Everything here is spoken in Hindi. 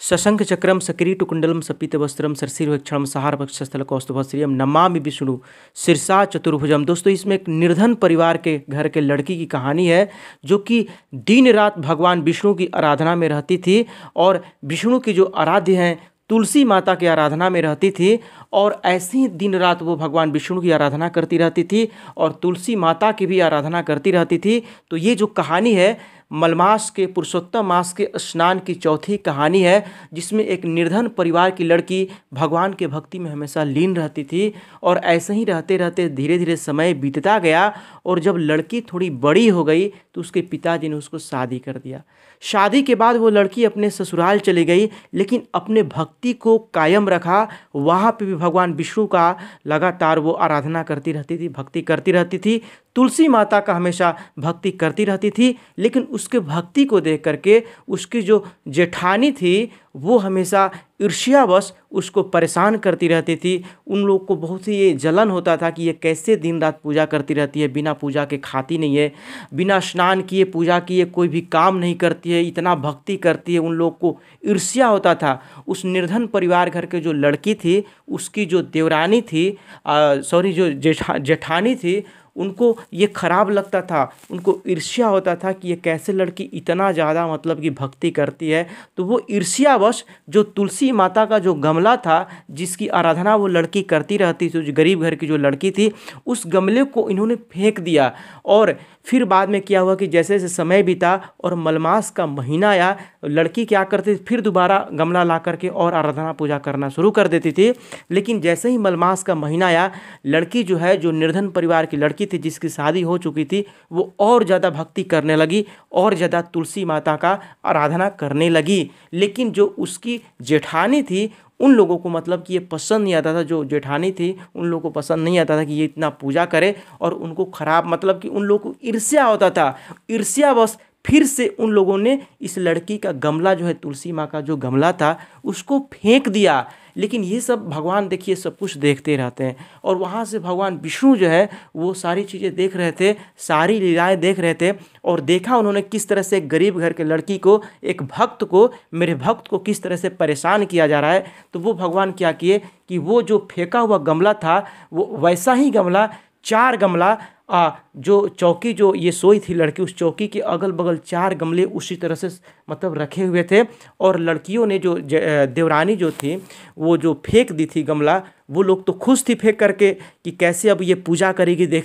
शशंख चक्रम सकिरीटकुंडलम सपितवस्त्रम सरसिरवक्षणम सहारवक्षस्थल कौस्तुभश्रियम नमामि विष्णु शीर्षा चतुर्भुजम। दोस्तों, इसमें एक निर्धन परिवार के घर के लड़की की कहानी है जो कि दिन रात भगवान विष्णु की आराधना में रहती थी और विष्णु की जो आराध्य हैं तुलसी माता की आराधना में रहती थी। और ऐसे ही दिन रात वो भगवान विष्णु की आराधना करती रहती थी और तुलसी माता की भी आराधना करती रहती थी। तो ये जो कहानी है मलमास के पुरुषोत्तम मास के स्नान की चौथी कहानी है, जिसमें एक निर्धन परिवार की लड़की भगवान के भक्ति में हमेशा लीन रहती थी। और ऐसे ही रहते रहते धीरे धीरे समय बीतता गया और जब लड़की थोड़ी बड़ी हो गई तो उसके पिताजी ने उसको शादी कर दिया। शादी के बाद वो लड़की अपने ससुराल चली गई, लेकिन अपने भक्ति को कायम रखा। वहाँ पे भी भगवान विष्णु का लगातार वो आराधना करती रहती थी, भक्ति करती रहती थी, तुलसी माता का हमेशा भक्ति करती रहती थी। लेकिन उसके भक्ति को देख करके उसकी जो जेठानी थी वो हमेशा ईर्ष्यावश उसको परेशान करती रहती थी। उन लोग को बहुत ही ये जलन होता था कि ये कैसे दिन रात पूजा करती रहती है, बिना पूजा के खाती नहीं है, बिना स्नान किए पूजा किए कोई भी काम नहीं करती है, इतना भक्ति करती है। उन लोग को ईर्ष्या होता था। उस निर्धन परिवार घर के जो लड़की थी उसकी जो देवरानी थी जो जेठानी थी, उनको ये खराब लगता था, उनको ईर्ष्या होता था कि ये कैसे लड़की इतना ज़्यादा मतलब कि भक्ति करती है। तो वो ईर्ष्यावश जो तुलसी माता का जो गमला था जिसकी आराधना वो लड़की करती रहती थी, जो गरीब घर की जो लड़की थी, उस गमले को इन्होंने फेंक दिया। और फिर बाद में क्या हुआ कि जैसे जैसे समय बीता और मलमास का महीना आया, लड़की क्या करती थी फिर दोबारा गमला ला करके और आराधना पूजा करना शुरू कर देती थी। लेकिन जैसे ही मलमास का महीना आया, लड़की जो है जो निर्धन परिवार की लड़की थी जिसकी शादी हो चुकी थी, वो और ज़्यादा भक्ति करने लगी और ज़्यादा तुलसी माता का आराधना करने लगी। लेकिन जो उसकी जेठानी थी उन लोगों को मतलब कि ये पसंद नहीं आता था, जो जेठानी थी उन लोगों को पसंद नहीं आता था कि ये इतना पूजा करे, और उनको खराब मतलब कि उन लोगों को ईर्ष्या होता था। ईर्ष्या बस फिर से उन लोगों ने इस लड़की का गमला जो है तुलसी माँ का जो गमला था उसको फेंक दिया। लेकिन ये सब भगवान देखिए सब कुछ देखते रहते हैं, और वहाँ से भगवान विष्णु जो है वो सारी चीज़ें देख रहे थे, सारी लीलाएं देख रहे थे। और देखा उन्होंने किस तरह से गरीब घर के लड़की को, एक भक्त को, मेरे भक्त को किस तरह से परेशान किया जा रहा है। तो वो भगवान क्या किए कि वो जो फेंका हुआ गमला था वो वैसा ही गमला, 4 गमला जो चौकी जो ये सोई थी लड़की, उस चौकी के अगल बगल 4 गमले उसी तरह से मतलब रखे हुए थे। और लड़कियों ने जो देवरानी जो थी वो जो फेंक दी थी गमला, वो लोग तो खुश थी फेंक करके कि कैसे अब ये पूजा करेगी, देख